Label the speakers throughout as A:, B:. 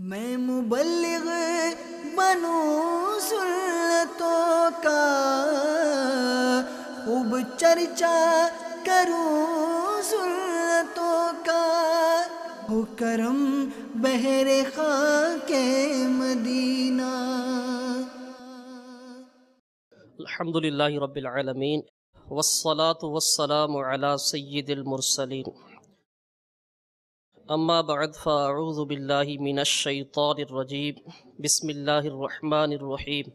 A: میں مبلغ بنوں سنتوں کا، خوب چرچا کروں سنتوں کا، ہو کرم بہر خاک مدینہ۔
B: الحمدللہ رب العالمین والصلاة والسلام علی سید المرسلین، اما بعد فاعوذ باللہ من الشیطان الرجیم، بسم اللہ الرحمن الرحیم۔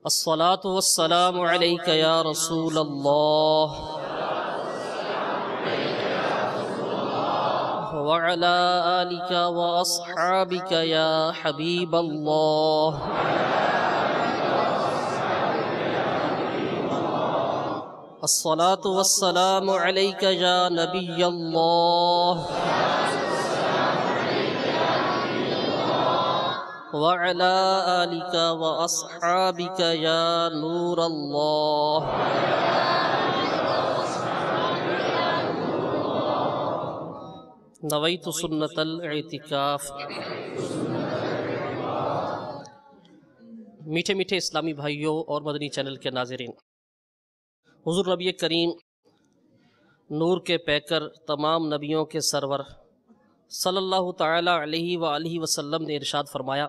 B: الصلاة والسلام علیک یا رسول اللہ وعلی آلک واصحابک یا حبیب اللہ۔ الصلاة والسلام علیک یا نبی اللہ وعلی آلک واصحابک یا نور اللہ۔ نویت سنت الاعتکاف۔ میٹھے میٹھے اسلامی بھائیوں اور مدنی چینل کے ناظرین، حضور نبی کریم نور کے پیکر، تمام نبیوں کے سرور صلی اللہ تعالی علیہ وآلہ وسلم نے ارشاد فرمایا،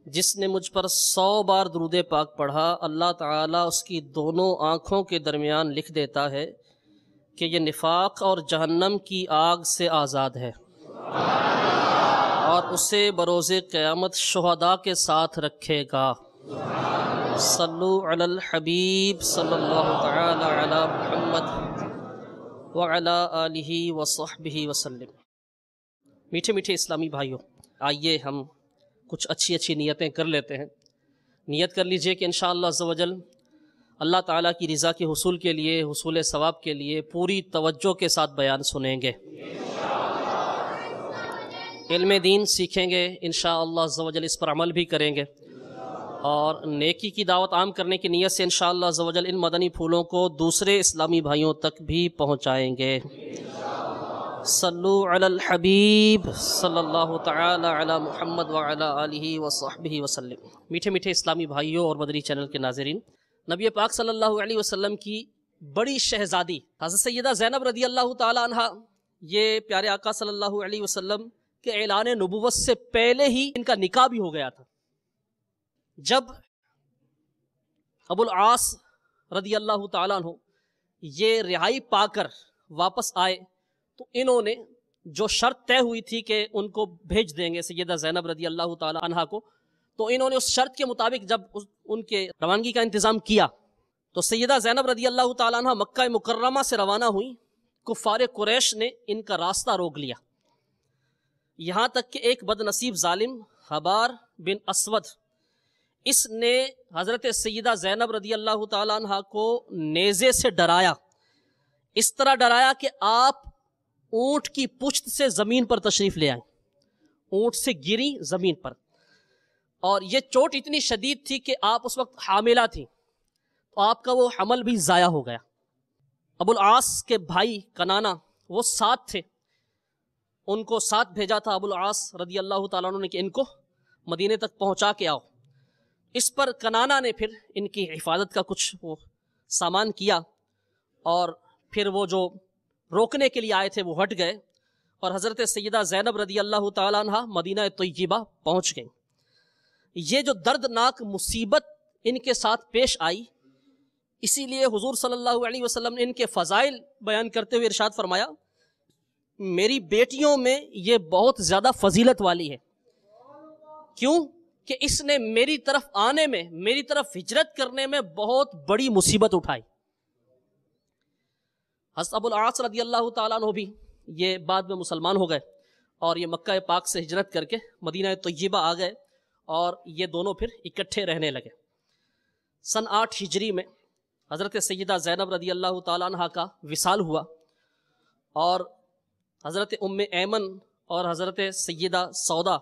B: جس نے مجھ پر 100 بار درود پاک پڑھا، اللہ تعالیٰ اس کی دونوں آنکھوں کے درمیان لکھ دیتا ہے کہ یہ نفاق اور جہنم کی آگ سے آزاد ہے، اور اسے بروز قیامت شہداء کے ساتھ رکھے گا۔ صلو علی الحبیب صلی اللہ تعالی علی محمد وعلی آلہ وصحبہ وسلم۔ میٹھے میٹھے اسلامی بھائیوں، آئیے ہم کچھ اچھی نیتیں کر لیتے ہیں۔ نیت کر لیجئے کہ انشاءاللہ عز و جل اللہ تعالیٰ کی رضا کے حصول کے لیے، حصول ثواب کے لیے پوری توجہ کے ساتھ بیان سنیں گے، علم دین سیکھیں گے، انشاءاللہ عز و جل اس پر عمل بھی کریں گے، اور نیکی کی دعوت عام کرنے کی نیت سے انشاءاللہ عز و جل ان مدنی پھولوں کو دوسرے اسلامی بھائیوں تک بھی پہنچائیں گے۔ صلو علی الحبیب صلی اللہ تعالی علی محمد وعلی آلہ وصحبہ وسلم۔ میٹھے میٹھے اسلامی بھائیوں اور مدنی چینل کے ناظرین، نبی پاک صلی اللہ علیہ وسلم کی بڑی شہزادی حضرت سیدہ زینب رضی اللہ تعالی عنہ، یہ پیارے آقا صلی اللہ علیہ وسلم کے اعلان نبوت سے پہلے ہی ان کا نکاح بھی ہو گیا تھا۔ جب ابو العاص رضی اللہ تعالیٰ عنہ یہ رہائی پا کر واپس آئے تو انہوں نے جو شرط طے ہوئی تھی کہ ان کو بھیج دیں گے سیدہ زینب رضی اللہ تعالیٰ عنہ کو، تو انہوں نے اس شرط کے مطابق جب ان کے روانگی کا انتظام کیا تو سیدہ زینب رضی اللہ تعالیٰ عنہ مکہ مکرمہ سے روانہ ہوئی۔ کفار قریش نے ان کا راستہ روک لیا، یہاں تک کہ ایک بد نصیب ظالم حبار بن اسود، اس نے حضرت سیدہ زینب رضی اللہ تعالیٰ عنہ کو نیزے سے ڈرایا، اس طرح ڈرایا کہ آپ اونٹ کی پشت سے زمین پر تشریف لے آئیں، اونٹ سے گری زمین پر، اور یہ چوٹ اتنی شدید تھی کہ آپ اس وقت حاملہ تھیں، تو آپ کا وہ حمل بھی ضائع ہو گیا۔ ابو العاص کے بھائی کنانا وہ ساتھ تھے، ان کو ساتھ بھیجا تھا ابو العاص رضی اللہ تعالیٰ عنہ نے کہ ان کو مدینے تک پہنچا کے آؤ۔ اس پر کنانا نے پھر ان کی حفاظت کا کچھ وہ سامان کیا، اور پھر وہ جو روکنے کے لیے آئے تھے وہ ہٹ گئے، اور حضرت سیدہ زینب رضی اللہ تعالیٰ عنہ مدینہ طیبہ پہنچ گئیں۔ یہ جو دردناک مصیبت ان کے ساتھ پیش آئی، اسی لیے حضور صلی اللہ علیہ وسلم نے ان کے فضائل بیان کرتے ہوئے ارشاد فرمایا، میری بیٹیوں میں یہ بہت زیادہ فضیلت والی ہے۔ کیوں؟ کہ اس نے میری طرف آنے میں، میری طرف ہجرت کرنے میں بہت بڑی مصیبت اٹھائی۔ حضرت ابو العاص رضی اللہ تعالیٰ عنہ بھی یہ بعد میں مسلمان ہو گئے، اور یہ مکہ پاک سے ہجرت کر کے مدینہ طیبہ آ گئے، اور یہ دونوں پھر اکٹھے رہنے لگے۔ سن 8 ہجری میں حضرت سیدہ زینب رضی اللہ تعالیٰ عنہ کا وصال ہوا، اور حضرت ام ایمن اور حضرت سیدہ سودا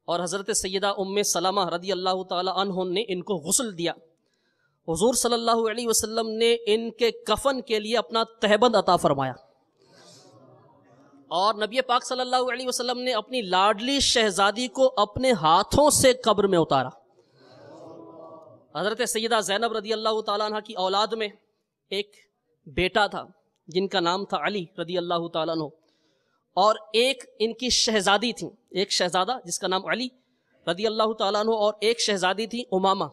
B: اور حضرت سیدہ ام سلمہ رضی اللہ تعالی عنہ نے ان کو غسل دیا۔ حضور صلی اللہ علیہ وسلم نے ان کے کفن کے لیے اپنا تہبند عطا فرمایا، اور نبی پاک صلی اللہ علیہ وسلم نے اپنی لاڈلی شہزادی کو اپنے ہاتھوں سے قبر میں اتارا۔ حضرت سیدہ زینب رضی اللہ تعالیٰ عنہ کی اولاد میں ایک بیٹا تھا جن کا نام تھا علی رضی اللہ تعالیٰ عنہ، اور ایک ان کی شہزادی تھی، ایک شہزادہ جس کا نام علی رضی اللہ تعالیٰ عنہ، اور ایک شہزادی تھی امامہ۔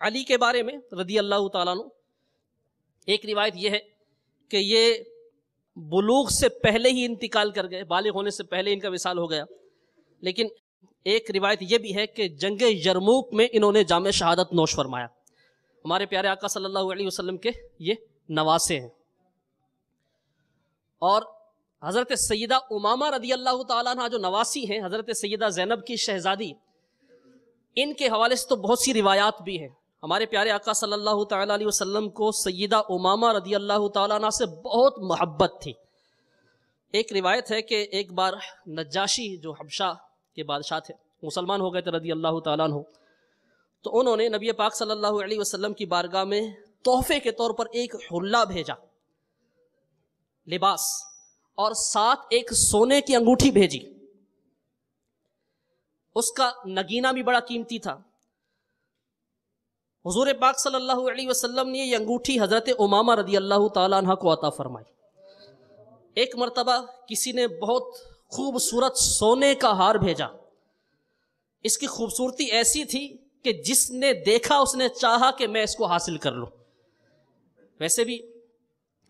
B: علی کے بارے میں رضی اللہ تعالیٰ عنہ ایک روایت یہ ہے کہ یہ بلوغ سے پہلے ہی انتقال کر گئے، بالغ ہونے سے پہلے ان کا وصال ہو گیا، لیکن ایک روایت یہ بھی ہے کہ جنگ یرموک میں انہوں نے جام شہادت نوش فرمایا۔ ہمارے پیارے آقا صلی اللہ علیہ وسلم کے یہ نواسے ہیں۔ اور حضرت سیدہ امامہ رضی اللہ تعالیٰ عنہ جو نواسی ہیں، حضرت سیدہ زینب کی شہزادی، ان کے حوالے سے تو بہت سی روایات بھی ہیں۔ ہمارے پیارے آقا صلی اللہ تعالیٰ علیہ وسلم کو سیدہ امامہ رضی اللہ تعالیٰ عنہ سے بہت محبت تھی۔ ایک روایت ہے کہ ایک بار نجاشی جو حبشہ کے بادشاہ تھے، مسلمان ہو گئے تھے رضی اللہ تعالیٰ عنہ، تو انہوں نے نبی پاک صلی اللہ علیہ وسلم کی بارگاہ میں تحفے کے طور پر ایک حلہ بھیجا، لباس، اور ساتھ ایک سونے کی انگوٹھی بھیجی۔ اس کا نگینہ بھی بڑا قیمتی تھا۔ حضور پاک صلی اللہ علیہ وسلم نے یہ انگوٹھی حضرت امامہ رضی اللہ تعالیٰ عنہ کو عطا فرمائی۔ ایک مرتبہ کسی نے بہت خوبصورت سونے کا ہار بھیجا، اس کی خوبصورتی ایسی تھی کہ جس نے دیکھا اس نے چاہا کہ میں اس کو حاصل کر لوں۔ ویسے بھی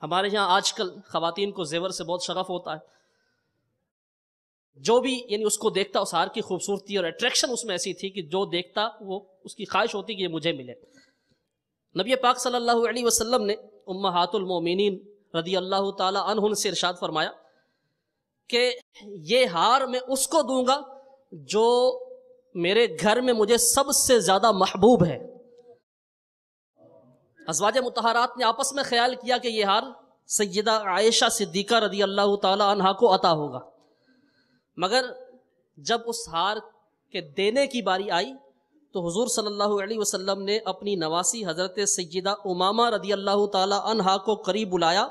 B: ہمارے یہاں آج کل خواتین کو زیور سے بہت شغف ہوتا ہے، جو بھی یعنی اس کو دیکھتا اس ہار کی خوبصورتی اور اٹریکشن اس میں ایسی تھی کہ جو دیکھتا وہ اس کی خواہش ہوتی کہ یہ مجھے ملے۔ نبی پاک صلی اللہ علیہ وسلم نے امہات المومنین رضی اللہ تعالی عنہن سے ارشاد فرمایا کہ یہ ہار میں اس کو دوں گا جو میرے گھر میں مجھے سب سے زیادہ محبوب ہے۔ ازواج مطہرات نے آپس میں خیال کیا کہ یہ ہار سیدہ عائشہ صدیقہ رضی اللہ تعالی عنہا کو عطا ہوگا، مگر جب اس ہار کے دینے کی باری آئی تو حضور صلی اللہ علیہ وسلم نے اپنی نواسی حضرت سیدہ امامہ رضی اللہ تعالی عنہا کو قریب بلایا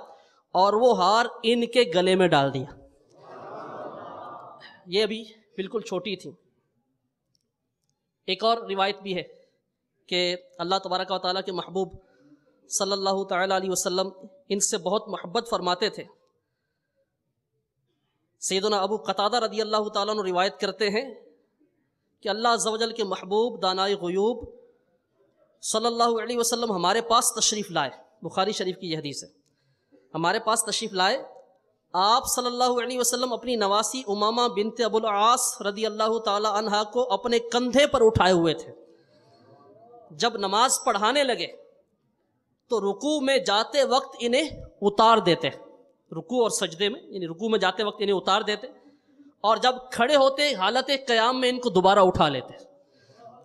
B: اور وہ ہار ان کے گلے میں ڈال دیا۔ یہ ابھی بالکل چھوٹی تھی۔ ایک اور روایت بھی ہے کہ اللہ تبارک و تعالیٰ کے محبوب صلی اللہ تعالیٰ علیہ وسلم ان سے بہت محبت فرماتے تھے۔ سیدنا ابو قتادہ رضی اللہ تعالیٰ عنہ روایت کرتے ہیں کہ اللہ عز و جل کے محبوب دانائے غیوب صلی اللہ علیہ وسلم ہمارے پاس تشریف لائے، بخاری شریف کی یہ حدیث ہے، ہمارے پاس تشریف لائے، آپ صلی اللہ علیہ وسلم اپنی نواسی امامہ بنت ابو العاص رضی اللہ تعالی عنہا کو اپنے کندھے پر اٹھائے ہوئے تھے۔ جب نماز پڑھانے لگے تو رکوع میں جاتے وقت انہیں اتار دیتے، رکوع اور سجدے میں یعنی رکوع میں جاتے وقت انہیں اتار دیتے، اور جب کھڑے ہوتے حالت قیام میں ان کو دوبارہ اٹھا لیتے۔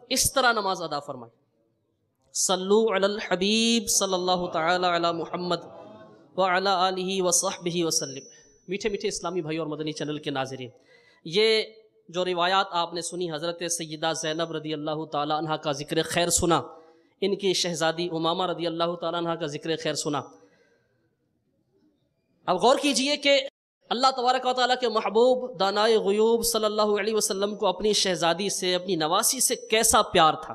B: اس طرح نماز ادا فرمائی۔ صلو علی الحبیب صلی اللہ تعالی علی محمد وعلی آلہ وصحبہ وسلم۔ میٹھے میٹھے اسلامی بھائی اور مدنی چینل کے ناظرین، یہ جو روایات آپ نے سنی، حضرت سیدہ زینب رضی اللہ تعالی عنہ کا ذکر خیر سنا، ان کی شہزادی امامہ رضی اللہ تعالی عنہ کا ذکر خیر سنا۔ اب غور کیجئے کہ اللہ تبارک و تعالیٰ کے محبوب دانائے غیوب صلی اللہ علیہ وسلم کو اپنی شہزادی سے، اپنی نواسی سے کیسا پیار تھا،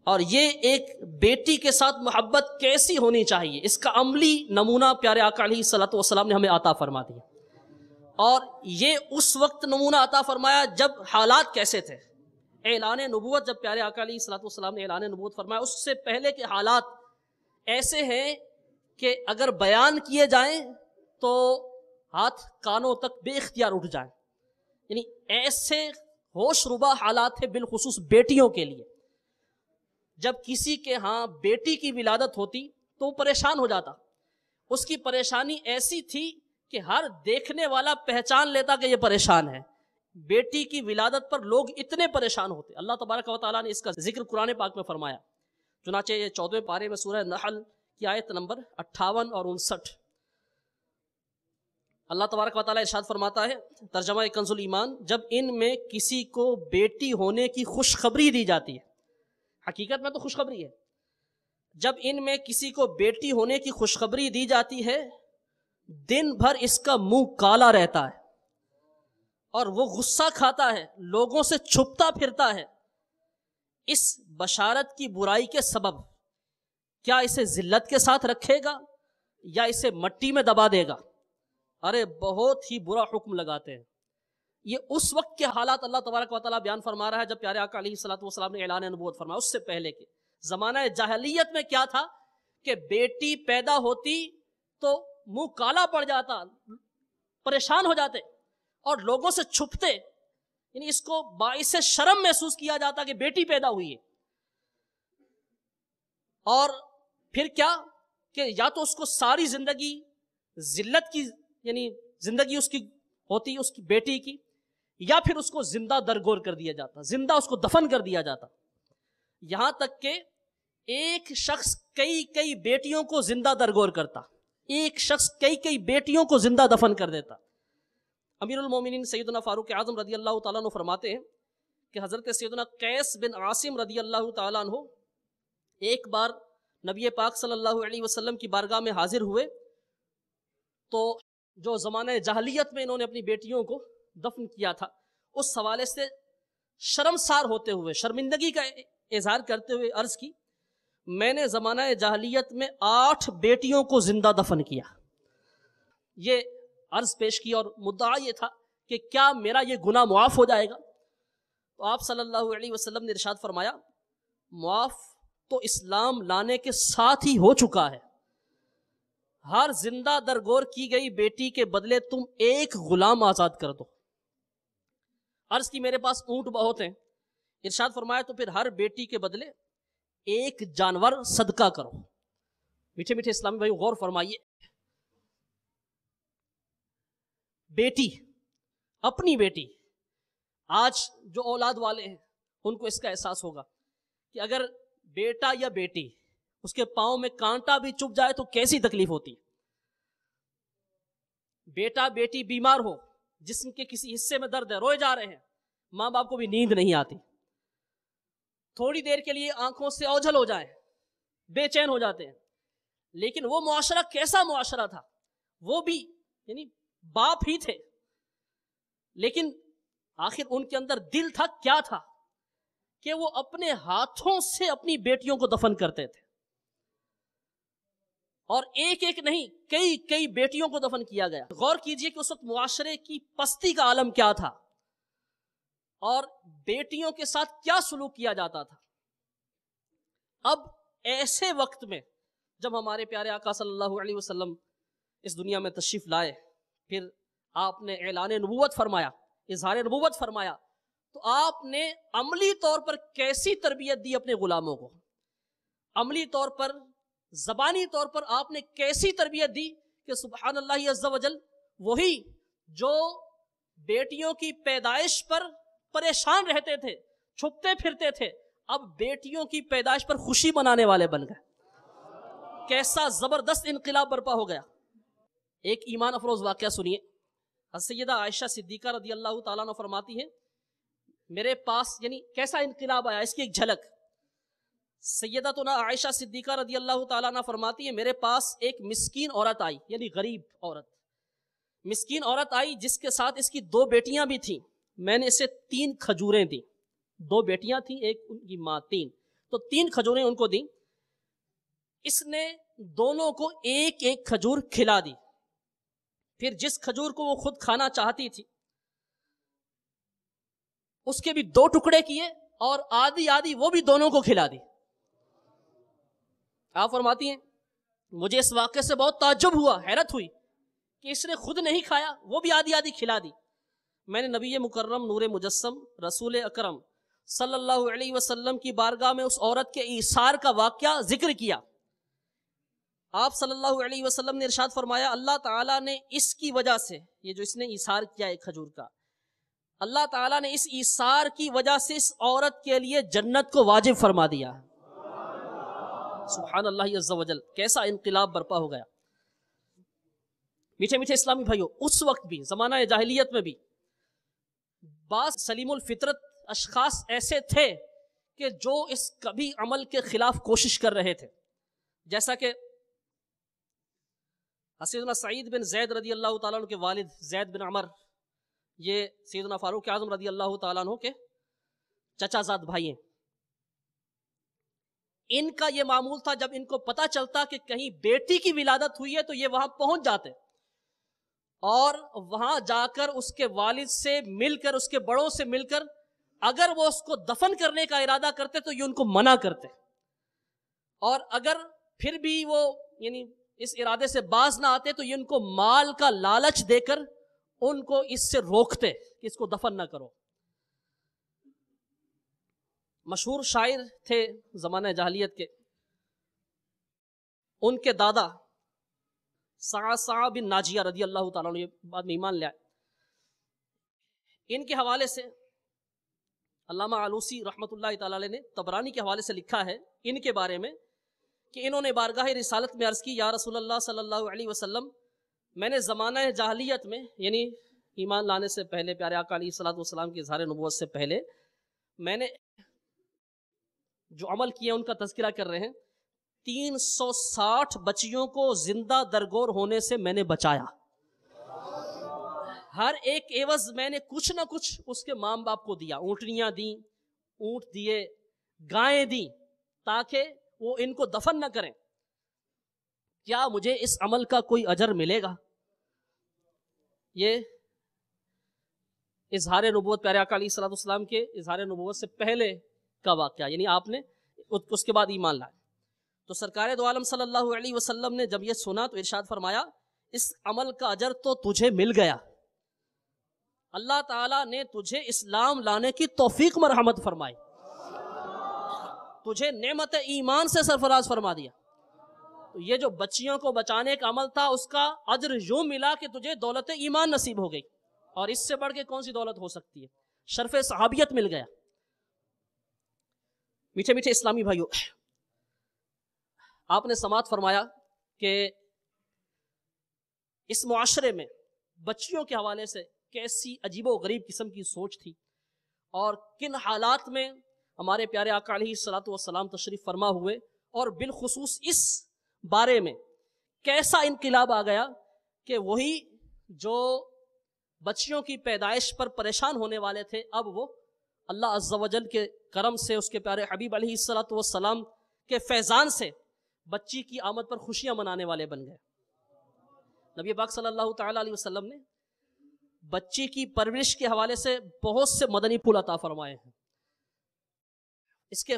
B: اور یہ ایک بیٹی کے ساتھ محبت کیسی ہونی چاہیے، اس کا عملی نمونہ پیارے آقا علیہ الصلوۃ والسلام نے ہمیں عطا فرما دیا۔ اور یہ اس وقت نمونہ عطا فرمایا جب حالات کیسے تھے۔ اعلان نبوت جب پیارے آقا علیہ الصلوۃ والسلام نے اعلان نبوت فرمایا، اس سے پہلے کے حالات ایسے ہیں کہ اگر بیان کیے جائیں تو ہاتھ کانوں تک بے اختیار اٹھ جائیں، یعنی ایسے ہوش ربا حالات ہیں بالخصوص بیٹیوں کے لیے۔ جب کسی کے ہاں بیٹی کی ولادت ہوتی تو وہ پریشان ہو جاتا، اس کی پریشانی ایسی تھی کہ ہر دیکھنے والا پہچان لیتا کہ یہ پریشان ہے۔ بیٹی کی ولادت پر لوگ اتنے پریشان ہوتے۔ اللہ تبارک و تعالیٰ نے اس کا ذکر قرآن پاک میں فرمایا، چنانچہ یہ 14ویں پارے میں سورہ نحل کی آیت نمبر 58 اور 59، اللہ تبارک و تعالیٰ ارشاد فرماتا ہے، ترجمہ کنز الایمان، جب ان میں کسی کو بیٹی ہونے کی خوشخبری دی جاتی ہے، حقیقت میں تو خوشخبری ہے، جب ان میں کسی کو بیٹی ہونے کی خوشخبری دی جاتی ہے دن بھر اس کا منہ کالا رہتا ہے اور وہ غصہ کھاتا ہے، لوگوں سے چھپتا پھرتا ہے، اس بشارت کی برائی کے سبب کیا اسے ذلت کے ساتھ رکھے گا یا اسے مٹی میں دبا دے گا؟ ارے بہت ہی برا حکم لگاتے ہیں۔ یہ اس وقت کے حالات اللہ تبارک و تعالیٰ بیان فرما رہا ہے جب پیارے آقا علیہ الصلوۃ والسلام نے اعلان نبوت فرمایا۔ اس سے پہلے کے زمانہ جاہلیت میں کیا تھا کہ بیٹی پیدا ہوتی تو منہ کالا پڑ جاتا، پریشان ہو جاتے اور لوگوں سے چھپتے، یعنی اس کو باعث شرم محسوس کیا جاتا کہ بیٹی پیدا ہوئی ہے۔ اور پھر کیا کہ یا تو اس کو ساری زندگی ذلت کی، یعنی زندگی اس کی ہوتی اس کی بیٹی کی، یا پھر اس کو زندہ درگور کر دیا جاتا، زندہ اس کو دفن کر دیا جاتا۔ یہاں تک کہ ایک شخص کئی بیٹیوں کو زندہ درگور کرتا، ایک شخص کئی بیٹیوں کو زندہ دفن کر دیتا۔ امیر المومنین سیدنا فاروق اعظم رضی اللہ تعالیٰ عنہ فرماتے ہیں کہ حضرت سیدنا قیس بن عاصم رضی اللہ تعالیٰ عنہ ایک بار نبی پاک صلی اللہ علیہ وسلم کی بارگاہ میں حاضر ہوئے تو جو زمانہ جاہلیت میں انہوں نے اپنی بیٹیوں کو دفن کیا تھا، اس حوالے سے شرمسار ہوتے ہوئے، شرمندگی کا اظہار کرتے ہوئے عرض کی، میں نے زمانہ جاہلیت میں 8 بیٹیوں کو زندہ دفن کیا۔ یہ عرض پیش کی اور مدعا یہ تھا کہ کیا میرا یہ گناہ معاف ہو جائے گا؟ تو آپ صلی اللہ علیہ وسلم نے ارشاد فرمایا، معاف تو اسلام لانے کے ساتھ ہی ہو چکا ہے، ہر زندہ درگور کی گئی بیٹی کے بدلے تم ایک غلام آزاد کر دو۔ عرض کی میرے پاس اونٹ بہت ہیں، ارشاد فرمایا تو پھر ہر بیٹی کے بدلے ایک جانور صدقہ کرو۔ میٹھے میٹھے اسلامی بھائی غور فرمائیے، بیٹی، اپنی بیٹی، آج جو اولاد والے ہیں ان کو اس کا احساس ہوگا کہ اگر بیٹا یا بیٹی اس کے پاؤں میں کانٹا بھی چبھ جائے تو کیسی تکلیف ہوتی ہے۔ بیٹا بیٹی بیمار ہو، جسم کے کسی حصے میں درد ہے، روئے جا رہے ہیں، ماں باپ کو بھی نیند نہیں آتی، تھوڑی دیر کے لیے آنکھوں سے اوجھل ہو جائے، بے چین ہو جاتے ہیں۔ لیکن وہ معاشرہ کیسا معاشرہ تھا، وہ بھی یعنی باپ ہی تھے، لیکن آخر ان کے اندر دل تھا، کیا تھا کہ وہ اپنے ہاتھوں سے اپنی بیٹیوں کو دفن کرتے تھے، اور ایک ایک نہیں کئی بیٹیوں کو دفن کیا گیا۔ غور کیجئے کہ اس وقت معاشرے کی پستی کا عالم کیا تھا اور بیٹیوں کے ساتھ کیا سلوک کیا جاتا تھا۔ اب ایسے وقت میں جب ہمارے پیارے آقا صلی اللہ علیہ وسلم اس دنیا میں تشریف لائے، پھر آپ نے اعلان نبوت فرمایا، اظہار نبوت فرمایا، تو آپ نے عملی طور پر کیسی تربیت دی اپنے غلاموں کو؟ عملی طور پر، زبانی طور پر آپ نے کیسی تربیت دی کہ سبحان اللہ عز و جل، وہی جو بیٹیوں کی پیدائش پر پریشان رہتے تھے، چھپتے پھرتے تھے، اب بیٹیوں کی پیدائش پر خوشی منانے والے بن گئے۔ کیسا زبردست انقلاب برپا ہو گیا۔ ایک ایمان افروز واقعہ سنیے۔ سیدہ عائشہ صدیقہ رضی اللہ تعالیٰ عنہ فرماتی ہے، میرے پاس، یعنی کیسا انقلاب آیا اس کی ایک جھلک۔ سیدتنا عائشہ صدیقہ رضی اللہ تعالیٰ عنہ فرماتی ہے، میرے پاس ایک مسکین عورت آئی، یعنی غریب عورت، مسکین عورت آئی جس کے ساتھ اس کی 2 بیٹیاں بھی تھیں۔ میں نے اسے 3 کھجوریں دیں، 2 بیٹیاں تھیں، ایک ان کی ماں، 3، تو 3 کھجوریں ان کو دیں۔ اس نے دونوں کو ایک ایک کھجور کھلا دی، پھر جس کھجور کو وہ خود کھانا چاہتی تھی اس کے بھی 2 ٹکڑے کیے اور آدھی آدھی وہ بھی دونوں کو کھلا دی۔ آپ فرماتی ہیں مجھے اس واقعے سے بہت تعجب ہوا، حیرت ہوئی کہ اس نے خود نہیں کھایا، وہ بھی آدھی آدھی کھلا دی۔ میں نے نبی مکرم نور مجسم رسول اکرم صلی اللہ علیہ وسلم کی بارگاہ میں اس عورت کے ایثار کا واقعہ ذکر کیا۔ آپ صلی اللہ علیہ وسلم نے ارشاد فرمایا، اللہ تعالیٰ نے اس کی وجہ سے، یہ جو اس نے ایثار کیا ایک کھجور کا، اللہ تعالیٰ نے اس ایثار کی وجہ سے اس عورت کے لیے جنت کو واجب فرما دیا۔ سبحان اللہ عز و جل، کیسا انقلاب برپا ہو گیا۔ میٹھے میٹھے اسلامی بھائیوں، اس وقت بھی، زمانہ جاہلیت میں بھی، بعض سلیم الفطرت اشخاص ایسے تھے کہ جو اس کبھی عمل کے خلاف کوشش کر رہے تھے، جیسا کہ سیدنا سعید بن زید رضی اللہ تعالیٰ عنہ کے والد زید بن عمر، یہ سیدنا فاروق اعظم رضی اللہ تعالیٰ عنہ کے چچا زاد بھائی ہیں. ان کا یہ معمول تھا جب ان کو پتا چلتا کہ کہیں بیٹی کی ولادت ہوئی ہے تو یہ وہاں پہنچ جاتے اور وہاں جا کر اس کے والد سے مل کر، اس کے بڑوں سے مل کر اگر وہ اس کو دفن کرنے کا ارادہ کرتے تو یہ ان کو منع کرتے، اور اگر پھر بھی وہ یعنی اس ارادے سے باز نہ آتے تو یہ ان کو مال کا لالچ دے کر ان کو اس سے روکتے کہ اس کو دفن نہ کرو. مشہور شاعر تھے زمانہ جاہلیت کے، ان کے دادا سعد بن ناجیہ رضی اللہ تعالیٰ عنہ، یہ بعد میں ایمان لے آئے. ان کے حوالے سے علامہ علوسی رحمۃ اللہ تعالیٰ علیہ نے طبرانی کے حوالے سے لکھا ہے ان کے بارے میں کہ انہوں نے بارگاہ رسالت میں عرض کی، یا رسول اللہ صلی اللہ علیہ وسلم، میں نے زمانہ جاہلیت میں یعنی ایمان لانے سے پہلے، پیارے آقا علیہ الصلوۃ والسلام کی اظہار نبوت سے پہلے، میں نے جو عمل کیا ان کا تذکرہ کر رہے ہیں. 360 بچیوں کو زندہ درگور ہونے سے میں نے بچایا. ہر ایک عوض میں نے کچھ نہ کچھ اس کے ماں باپ کو دیا، اونٹنیاں دیں، اونٹ دیے، گائیں دیں، تاکہ وہ ان کو دفن نہ کریں. کیا مجھے اس عمل کا کوئی اجر ملے گا؟ یہ اظہار نبوت، پیارے آقا علیہ الصلوۃ والسلام کے اظہار نبوت سے پہلے کا واقعہ، یعنی آپ نے اس کے بعد ایمان لائے. تو سرکار دو عالم صلی اللہ علیہ وسلم نے جب یہ سنا تو ارشاد فرمایا، اس عمل کا اجر تو تجھے مل گیا، اللہ تعالیٰ نے تجھے اسلام لانے کی توفیق مرحمت فرمائی، تجھے نعمت ایمان سے سرفراز فرما دیا. تو یہ جو بچیوں کو بچانے کا عمل تھا اس کا اجر یوں ملا کہ تجھے دولت ایمان نصیب ہو گئی، اور اس سے بڑھ کے کون سی دولت ہو سکتی ہے؟ شرف صحابیت مل گیا. میٹھے میٹھے اسلامی بھائیوں، آپ نے سماعت فرمایا کہ اس معاشرے میں بچیوں کے حوالے سے کیسی عجیب و غریب قسم کی سوچ تھی، اور کن حالات میں ہمارے پیارے آقا علیہ الصلوۃ والسلام تشریف فرما ہوئے، اور بالخصوص اس بارے میں کیسا انقلاب آ گیا کہ وہی جو بچیوں کی پیدائش پر پریشان ہونے والے تھے، اب وہ اللہ عز و جل کے کرم سے، اس کے پیارے حبیب علیہ الصلوۃ والسلام کے فیضان سے بچی کی آمد پر خوشیاں منانے والے بن گئے. نبی پاک صلی اللہ تعالیٰ علیہ وسلم نے بچی کی پرورش کے حوالے سے بہت سے مدنی پھول عطا فرمائے ہیں. اس کے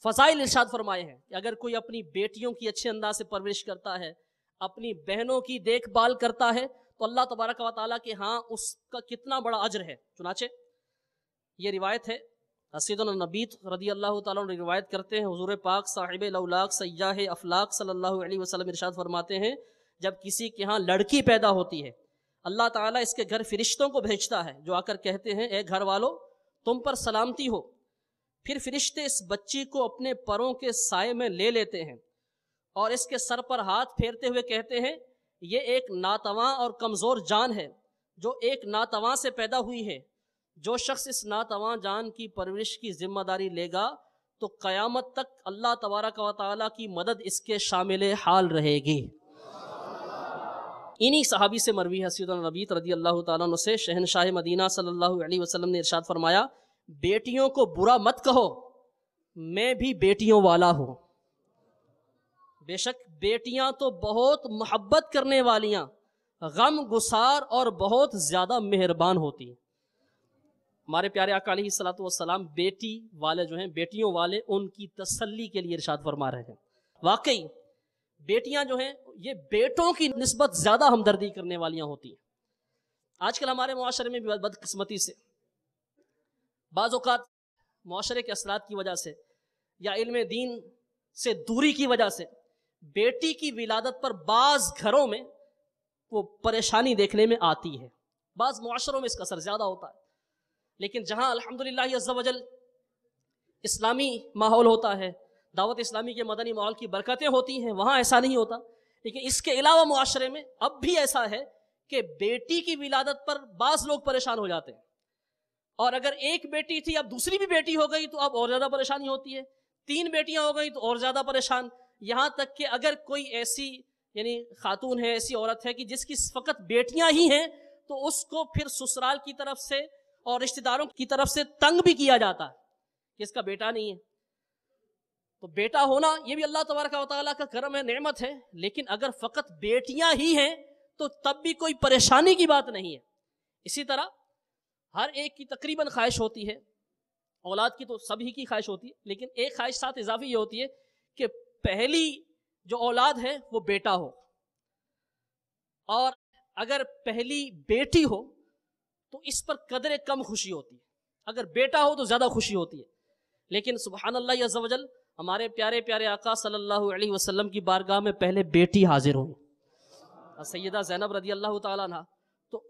B: فضائل ارشاد فرمائے ہیں کہ اگر کوئی اپنی بیٹیوں کی اچھے انداز سے پرورش کرتا ہے، اپنی بہنوں کی دیکھ بھال کرتا ہے، تو اللہ تبارک و تعالیٰ کے ہاں اس کا کتنا بڑا اجر ہے. چنانچہ یہ روایت ہے، سیدنا نبیت رضی اللہ تعالیٰ عنہ روایت کرتے ہیں، حضور پاک صاحب الاولاق سیاح افلاق صلی اللہ علیہ وسلم ارشاد فرماتے ہیں، جب کسی کے ہاں لڑکی پیدا ہوتی ہے، اللہ تعالیٰ اس کے گھر فرشتوں کو بھیجتا ہے جو آ کر کہتے ہیں، اے گھر والو تم پر سلامتی ہو. پھر فرشتے اس بچی کو اپنے پروں کے سائے میں لے لیتے ہیں اور اس کے سر پر ہاتھ پھیرتے ہوئے کہتے ہیں، یہ ایک ناتواں اور کمزور جان ہے جو ایک ناتواں سے پیدا ہوئی ہے. جو شخص اس ناتواں جان کی پرورش کی ذمہ داری لے گا تو قیامت تک اللہ تبارک و تعالیٰ کی مدد اس کے شامل حال رہے گی. انہی صحابی سے مروی ہے سیدنا نبی رضی اللہ تعالیٰ عنہ سے، شہنشاہ مدینہ صلی اللہ علیہ وسلم نے ارشاد فرمایا، بیٹیوں کو برا مت کہو، میں بھی بیٹیوں والا ہوں. بے شک بیٹیاں تو بہت محبت کرنے والیاں، غم گسار اور بہت زیادہ مہربان ہوتی ہیں. ہمارے پیارے آقا علیہ الصلوۃ والسلام بیٹی والے جو ہیں، بیٹیوں والے، ان کی تسلی کے لیے ارشاد فرما رہے ہیں. واقعی بیٹیاں جو ہیں یہ بیٹوں کی نسبت زیادہ ہمدردی کرنے والیاں ہوتی ہیں. آج کل ہمارے معاشرے میں بھی بدقسمتی سے بعض اوقات معاشرے کے اثرات کی وجہ سے یا علم دین سے دوری کی وجہ سے بیٹی کی ولادت پر بعض گھروں میں وہ پریشانی دیکھنے میں آتی ہے. بعض معاشروں میں اس کا اثر زیادہ ہوتا ہے، لیکن جہاں الحمدللہ عز و جل اسلامی ماحول ہوتا ہے، دعوت اسلامی کے مدنی ماحول کی برکتیں ہوتی ہیں، وہاں ایسا نہیں ہوتا. لیکن اس کے علاوہ معاشرے میں اب بھی ایسا ہے کہ بیٹی کی ولادت پر بعض لوگ پریشان ہو جاتے ہیں، اور اگر ایک بیٹی تھی اب دوسری بھی بیٹی ہو گئی تو اب اور زیادہ پریشانی ہوتی ہے، 3 بیٹیاں ہو گئی تو اور زیادہ پریشان. یہاں تک کہ اگر کوئی ایسی یعنی خاتون ہے، ایسی عورت ہے کہ جس کی فقط بیٹیاں ہی ہیں، تو اس کو پھر سسرال کی طرف سے اور رشتہ داروں کی طرف سے تنگ بھی کیا جاتا ہے کہ اس کا بیٹا نہیں ہے. تو بیٹا ہونا یہ بھی اللہ تبارک و تعالیٰ کا کرم ہے، نعمت ہے. لیکن اگر فقط بیٹیاں ہی ہیں تو تب بھی کوئی پریشانی کی بات نہیں ہے. اسی طرح ہر ایک کی تقریباً خواہش ہوتی ہے، اولاد کی تو سبھی کی خواہش ہوتی ہے، لیکن ایک خواہش ساتھ اضافی یہ ہوتی ہے کہ پہلی جو اولاد ہے وہ بیٹا ہو، اور اگر پہلی بیٹی ہو تو اس پر قدر کم خوشی ہوتی ہے، اگر بیٹا ہو تو زیادہ خوشی ہوتی ہے. لیکن سبحان اللہ عز و جل، ہمارے پیارے پیارے آقا صلی اللہ علیہ وسلم کی بارگاہ میں پہلے بیٹی حاضر ہوئی، سیدہ زینب رضی اللہ تعالیٰ عنہ. تو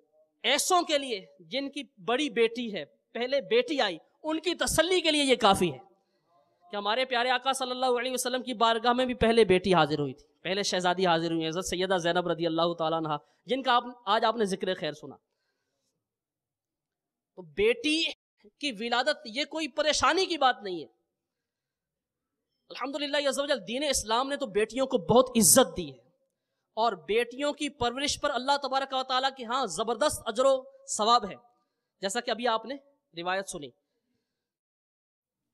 B: ایسوں کے لیے جن کی بڑی بیٹی ہے، پہلے بیٹی آئی، ان کی تسلی کے لیے یہ کافی ہے کہ ہمارے پیارے آقا صلی اللہ علیہ وسلم کی بارگاہ میں بھی پہلے بیٹی حاضر ہوئی تھی، پہلے شہزادی حاضر ہوئی ہیں، حضرت سیدہ زینب رضی اللہ تعالیٰ عنہ، جن کا آج آپ نے ذکر خیر سنا. تو بیٹی کی ولادت یہ کوئی پریشانی کی بات نہیں ہے. الحمدللہ عز و جل، دین اسلام نے تو بیٹیوں کو بہت عزت دی ہے، اور بیٹیوں کی پرورش پر اللہ تبارک و تعالیٰ کی ہاں زبردست اجر و ثواب ہے، جیسا کہ ابھی آپ نے روایت سنی.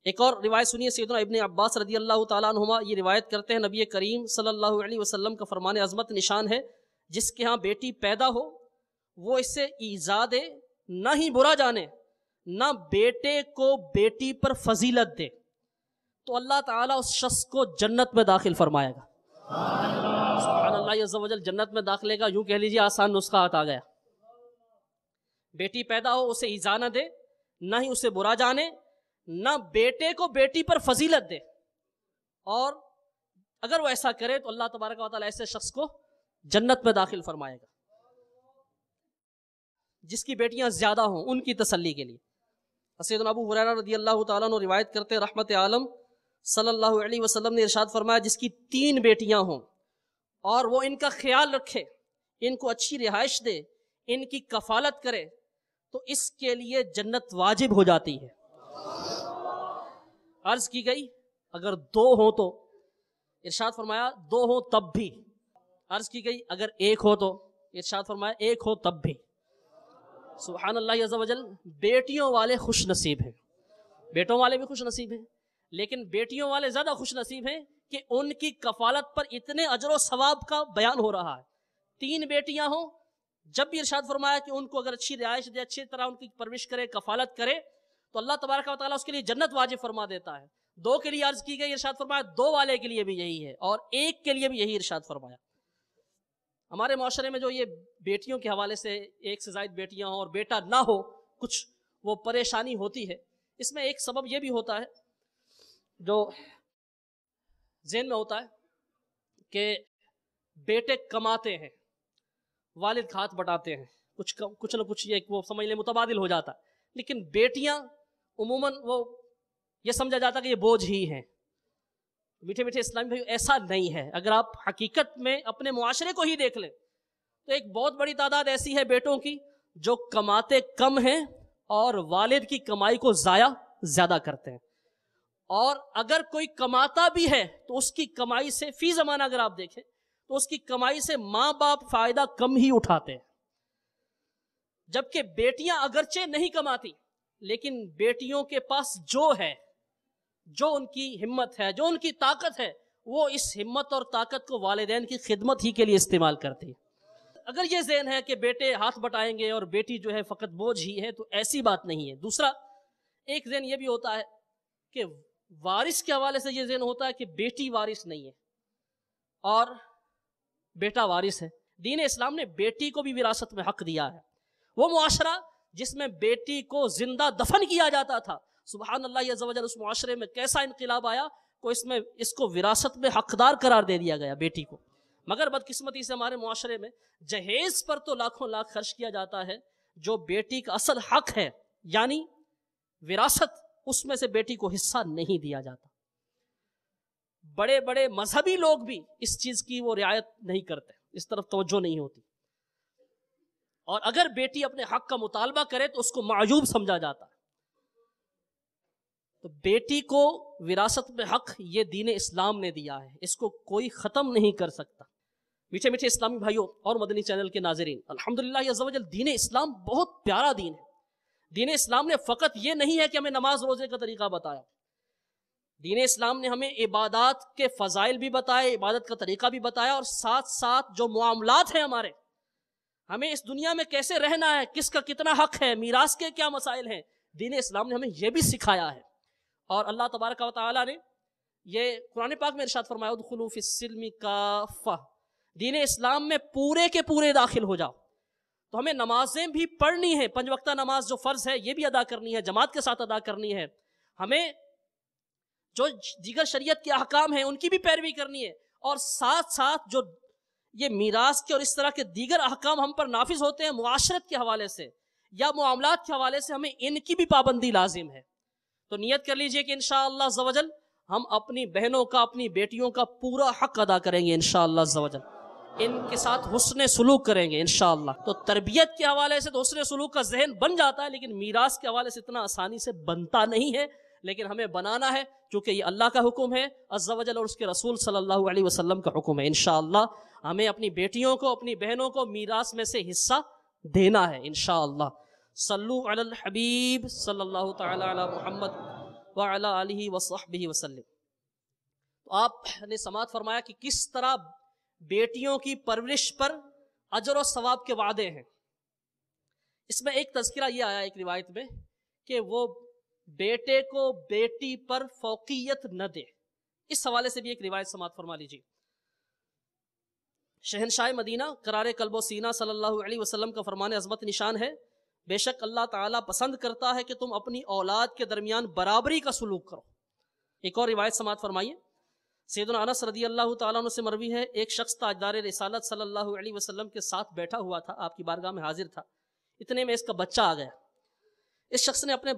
B: ایک اور روایت سنیے، سیدنا ابن عباس رضی اللہ تعالیٰ عنہما یہ روایت کرتے ہیں، نبی کریم صلی اللہ علیہ وسلم کا فرمان عظمت نشان ہے، جس کے ہاں بیٹی پیدا ہو وہ اس سے ایذا دے، نہ ہی برا جانے، نہ بیٹے کو بیٹی پر فضیلت دے، تو اللہ تعالیٰ اس شخص کو جنت میں داخل فرمائے گا. سبحان اللہ عز و جل، جنت میں داخلے کا یوں کہہ لیجیے آسان نسخہ آ گیا. بیٹی پیدا ہو، اسے ایذا نہ دے، نہ ہی اسے برا جانے، نہ بیٹے کو بیٹی پر فضیلت دے، اور اگر وہ ایسا کرے تو اللہ تبارک و تعالیٰ ایسے شخص کو جنت میں داخل فرمائے گا. جس کی بیٹیاں زیادہ ہوں ان کی تسلی کے لیے سیدنا ابو ہریرہ رضی اللہ تعالیٰ عنہ روایت کرتے ہیں، رحمت عالم صلی اللہ علیہ وسلم نے ارشاد فرمایا، جس کی 3 بیٹیاں ہوں اور وہ ان کا خیال رکھے، ان کو اچھی رہائش دے، ان کی کفالت کرے، تو اس کے لیے جنت واجب ہو جاتی ہے. عرض کی گئی اگر 2 ہوں تو، ارشاد فرمایا 2 ہوں تب بھی. عرض کی گئی اگر 1 ہو تو، ارشاد فرمایا 1 ہو تب بھی. سبحان اللہ عز و جل، بیٹیوں والے خوش نصیب ہیں، بیٹوں والے بھی خوش نصیب ہیں، لیکن بیٹیوں والے زیادہ خوش نصیب ہیں کہ ان کی کفالت پر اتنے اجر و ثواب کا بیان ہو رہا ہے. 3 بیٹیاں ہوں، جب بھی ارشاد فرمایا کہ ان کو اگر اچھی رہائش دے، اچھی طرح ان کی پرورش کرے، کفالت کرے، تو اللہ تبارک و تعالیٰ اس کے لیے جنت واجب فرما دیتا ہے. 2 کے لیے عرض کی گئی، ارشاد فرمایا 2 والے کے لیے بھی یہی ہے، اور 1 کے لیے بھی یہی ارشاد فرمایا. ہمارے معاشرے میں جو یہ بیٹیوں کے حوالے سے 1 سے زائد بیٹیاں ہوں اور بیٹا نہ ہو، کچھ وہ پریشانی ہوتی ہے. اس میں ایک سبب یہ بھی ہوتا ہے جو ذہن میں ہوتا ہے کہ بیٹے کماتے ہیں، والد ہاتھ بٹاتے ہیں، کچھ نہ کچھ یہ وہ سمجھ لیں متبادل ہو جاتا ہے. لیکن بیٹیاں عموماً وہ یہ سمجھا جاتا کہ یہ بوجھ ہی ہیں. میٹھے میٹھے اسلامی بھائی، ایسا نہیں ہے. اگر آپ حقیقت میں اپنے معاشرے کو ہی دیکھ لیں تو ایک بہت بڑی تعداد ایسی ہے بیٹوں کی جو کماتے کم ہیں اور والد کی کمائی کو ضائع زیادہ کرتے ہیں. اور اگر کوئی کماتا بھی ہے تو اس کی کمائی سے فی زمانہ اگر آپ دیکھیں تو اس کی کمائی سے ماں باپ فائدہ کم ہی اٹھاتے ہیں. جبکہ بیٹیاں اگرچہ نہیں کماتی، لیکن بیٹیوں کے پاس جو ہے، جو ان کی ہمت ہے، جو ان کی طاقت ہے، وہ اس ہمت اور طاقت کو والدین کی خدمت ہی کے لیے استعمال کرتی ہے. اگر یہ ذہن ہے کہ بیٹے ہاتھ بٹائیں گے اور بیٹی جو ہے فقط بوجھ ہی ہے، تو ایسی بات نہیں ہے. دوسرا ایک ذہن یہ بھی ہوتا ہے کہ وارث کے حوالے سے یہ ذہن ہوتا ہے کہ بیٹی وارث نہیں ہے اور بیٹا وارث ہے. دین اسلام نے بیٹی کو بھی وراثت میں حق دیا ہے. وہ معاشرہ جس میں بیٹی کو زندہ دفن کیا جاتا تھا، سبحان اللہ عز و جل، اس معاشرے میں کیسا انقلاب آیا کہ اس کو وراثت میں حقدار قرار دے دیا گیا بیٹی کو. مگر بدقسمتی سے ہمارے معاشرے میں جہیز پر تو لاکھوں لاکھ خرچ کیا جاتا ہے، جو بیٹی کا اصل حق ہے یعنی وراثت، اس میں سے بیٹی کو حصہ نہیں دیا جاتا. بڑے بڑے مذہبی لوگ بھی اس چیز کی وہ رعایت نہیں کرتے، اس طرف توجہ نہیں ہوتی. اور اگر بیٹی اپنے حق کا مطالبہ کرے تو اس کو معیوب سمجھا جاتا ہے. تو بیٹی کو وراثت میں حق یہ دین اسلام نے دیا ہے، اس کو کوئی ختم نہیں کر سکتا. میٹھے میٹھے اسلامی بھائیوں اور مدنی چینل کے ناظرین، الحمدللہ عز و جل دین اسلام بہت پیارا دین ہے۔ دین اسلام نے فقط یہ نہیں ہے کہ ہمیں نماز روزے کا طریقہ بتایا، دین اسلام نے ہمیں عبادات کے فضائل بھی بتائے، عبادت کا طریقہ بھی بتایا، اور ساتھ ساتھ جو معاملات ہیں ہمارے، ہمیں اس دنیا میں کیسے رہنا ہے، کس کا کتنا حق ہے، میراث کے کیا مسائل ہیں، دین اسلام نے ہمیں یہ بھی سکھایا ہے۔ اور اللہ تبارک و تعالیٰ نے یہ قرآن پاک میں ارشاد فرمایا ادخلوا فی السلم کافہ، دین اسلام میں پورے کے پورے داخل ہو جاؤ۔ تو ہمیں نمازیں بھی پڑھنی ہے، 5 وقتہ نماز جو فرض ہے یہ بھی ادا کرنی ہے، جماعت کے ساتھ ادا کرنی ہے، ہمیں جو دیگر شریعت کے احکام ہیں ان کی بھی پیروی کرنی ہے، اور ساتھ ساتھ جو یہ میراث کے اور اس طرح کے دیگر احکام ہم پر نافذ ہوتے ہیں معاشرت کے حوالے سے یا معاملات کے حوالے سے، ہمیں ان کی بھی پابندی لازم ہے۔ تو نیت کر لیجئے کہ انشاءاللہ عز و جل ہم اپنی بہنوں کا، اپنی بیٹیوں کا پورا حق ادا کریں گے انشاءاللہ عز و جل، ان کے ساتھ حسن سلوک کریں گے انشاءاللہ۔ تو تربیت کے حوالے سے تو حسن سلوک کا ذہن بن جاتا ہے، لیکن میراث کے حوالے سے اتنا آسانی سے بنتا نہیں ہے، لیکن ہمیں بنانا ہے کیونکہ یہ اللہ کا حکم ہے عز و جل اور اس کے رسول صلی اللہ علیہ وسلم کا حکم ہے۔ انشاءاللہ ہمیں اپنی بیٹیوں کو، اپنی بہنوں کو میراث میں سے حصہ دینا ہے انشاءاللہ۔ صلو علی الحبیب صلی اللہ تعالی علی محمد وعلی آلہ وصحبہ وسلم۔ تو آپ نے سماعت فرمایا کہ کس طرح بیٹیوں کی پرورش پر اجر و ثواب کے وعدے ہیں۔ اس میں ایک تذکرہ یہ آیا ایک روایت میں کہ وہ بیٹے کو بیٹی پر فوقیت نہ دے، اس حوالے سے بھی ایک روایت سماعت فرما لیجیے۔ شہنشاہ مدینہ قرار قلب و سینہ صلی اللہ علیہ وسلم کا فرمان عظمت نشان ہے، بے شک اللہ تعالیٰ پسند کرتا ہے کہ تم اپنی اولاد کے درمیان برابری کا سلوک کرو۔ ایک اور روایت سماعت فرمائیے، سیدنا انس رضی اللہ تعالیٰ عنہ سے مروی ہے، ایک شخص تاجدار رسالت صلی اللہ علیہ وسلم کے ساتھ بیٹھا ہوا تھا، آپ کی بارگاہ میں حاضر تھا، اتنے میں اس کا بچہ آ گیا۔ اس شخص نے اپنے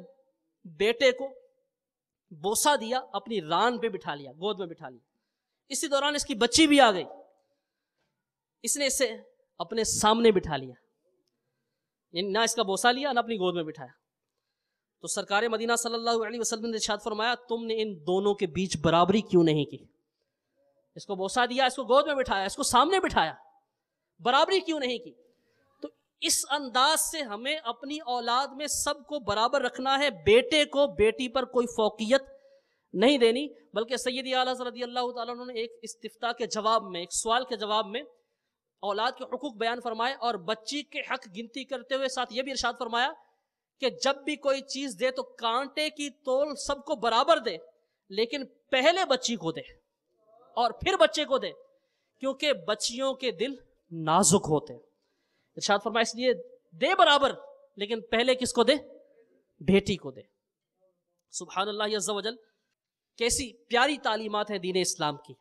B: بیٹے کو بوسہ دیا، اپنی ران پہ بٹھا لیا، گود میں بٹھا لیا۔ اسی دوران اس کی بچی بھی آ گئی، اس نے اسے اپنے سامنے بٹھا لیا، یعنی نہ اس کا بوسہ لیا نہ اپنی گود میں بٹھایا۔ تو سرکار مدینہ صلی اللہ علیہ وسلم نے ارشاد فرمایا تم نے ان دونوں کے بیچ برابری کیوں نہیں کی؟ اس کو بوسہ دیا، اس کو گود میں بٹھایا، اس کو سامنے بٹھایا، برابری کیوں نہیں کی؟ تو اس انداز سے ہمیں اپنی اولاد میں سب کو برابر رکھنا ہے، بیٹے کو بیٹی پر کوئی فوقیت نہیں دینی، بلکہ سیدی اعلیٰ رضی اللہ تعالیٰ عنہ نے ایک استفتاء کے جواب میں، ایک سوال کے جواب میں اولاد کے حقوق بیان فرمائے، اور بچی کے حق گنتی کرتے ہوئے ساتھ یہ بھی ارشاد فرمایا کہ جب بھی کوئی چیز دے تو کانٹے کی تول سب کو برابر دے، لیکن پہلے بچی کو دے اور پھر بچے کو دے، کیونکہ بچیوں کے دل نازک ہوتے ہیں۔ ارشاد فرمایا اس لیے دے برابر، لیکن پہلے کس کو دے؟ بیٹی کو دے۔ سبحان اللہ عز و جل، کیسی پیاری تعلیمات ہیں دین اسلام کی۔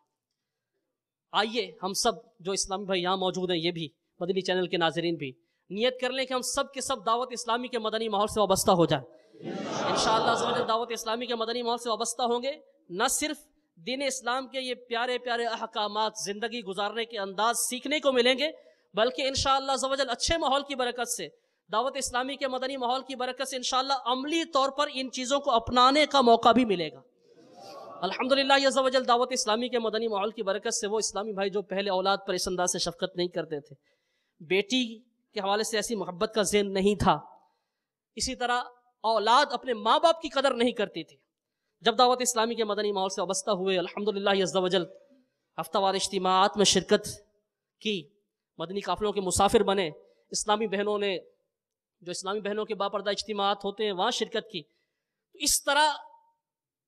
B: آئیے ہم سب جو اسلامی بھائی یہاں موجود ہیں، یہ بھی مدنی چینل کے ناظرین بھی نیت کر لیں کہ ہم سب کے سب دعوت اسلامی کے مدنی ماحول سے وابستہ ہو جائیں انشاءاللہ عز و جل۔ دعوت اسلامی کے مدنی ماحول سے وابستہ ہوں گے، نہ صرف دین اسلام کے یہ پیارے پیارے احکامات، زندگی گزارنے کے انداز سیکھنے کو ملیں گے، بلکہ انشاءاللہ عز و جل اچھے ماحول کی برکت سے، دعوت اسلامی کے مدنی ماحول کی برکت سے انشاءاللہ عملی طور پر ان چیزوں کو اپنانے کا موقع بھی ملے گا الحمدللہ عز و جل۔ دعوت اسلامی کے مدنی ماحول کی برکت سے وہ اسلامی بھائی جو پہلے اولاد پر اس انداز سے شفقت نہیں کرتے تھے، بیٹی کے حوالے سے ایسی محبت کا ذہن نہیں تھا، اسی طرح اولاد اپنے ماں باپ کی قدر نہیں کرتی تھی، جب دعوت اسلامی کے مدنی ماحول سے وابستہ ہوئے الحمدللہ عز و جل، ہفتہ وار اجتماعات میں شرکت کی، مدنی قافلوں کے مسافر بنے، اسلامی بہنوں نے جو اسلامی بہنوں کے باپردہ اجتماعات ہوتے ہیں وہاں شرکت کی، تو اس طرح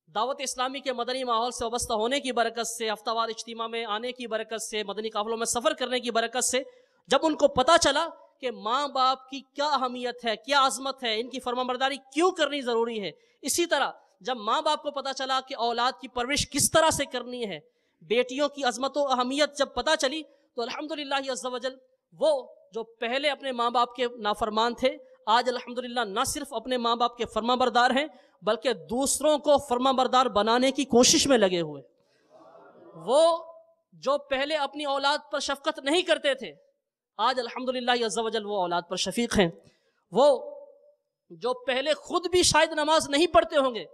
B: دعوت اسلامی کے مدنی ماحول سے وابستہ ہونے کی برکت سے، ہفتہ وار اجتماع میں آنے کی برکت سے، مدنی قافلوں میں سفر کرنے کی برکت سے، جب ان کو پتہ چلا کہ ماں باپ کی کیا اہمیت ہے، کیا عظمت ہے، ان کی فرمانبرداری کیوں کرنی ضروری ہے، اسی طرح جب ماں باپ کو پتہ چلا کہ اولاد کی پرورش کس طرح سے کرنی ہے، بیٹیوں کی عظمت و اہمیت جب پتہ چلی، تو الحمدللہ عز و جل وہ جو پہلے اپنے ماں باپ کے نافرمان تھے، آج الحمدللہ نہ صرف اپنے ماں باپ کے فرمانبردار ہیں، بلکہ دوسروں کو فرمانبردار بنانے کی کوشش میں لگے ہوئے۔ وہ جو پہلے اپنی اولاد پر شفقت نہیں کرتے تھے، آج الحمدللہ عز و جل وہ اولاد پر شفیق ہیں۔ وہ جو پہلے خود بھی شاید نماز نہیں پڑھتے ہوں گے،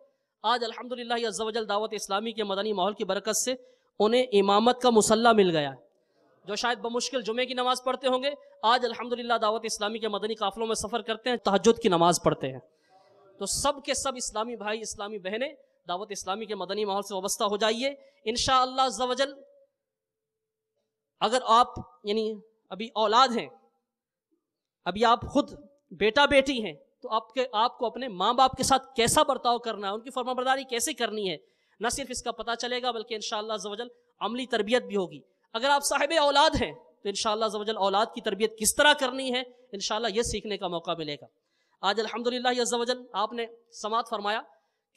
B: آج الحمدللہ عز و جل دعوت اسلامی کے مدنی ماحول کی برکت سے انہیں امامت کا مصلی مل گیا ہے۔ جو شاید بمشکل جمعے کی نماز پڑھتے ہوں گے، آج الحمدللہ دعوت اسلامی کے مدنی قافلوں میں سفر کرتے ہیں، تہجد کی نماز پڑھتے ہیں۔ تو سب کے سب اسلامی بھائی، اسلامی بہنیں دعوت اسلامی کے مدنی ماحول سے وابستہ ہو جائیے انشاءاللہ عز و جل۔ اگر آپ یعنی ابھی اولاد ہیں، ابھی آپ خود بیٹا بیٹی ہیں، تو آپ کو اپنے ماں باپ کے ساتھ کیسا برتاؤ کرنا ہے، ان کی فرمانبرداری کیسے کرنی ہے، نہ صرف اس کا پتہ چلے گا بلکہ انشاءاللہ عز و جل عملی تربیت بھی ہوگی۔ اگر آپ صاحب اولاد ہیں تو انشاءاللہ عز و جل اولاد کی تربیت کس طرح کرنی ہے انشاءاللہ یہ سیکھنے کا موقع ملے گا۔ آج الحمدللہ عز و جل آپ نے سماعت فرمایا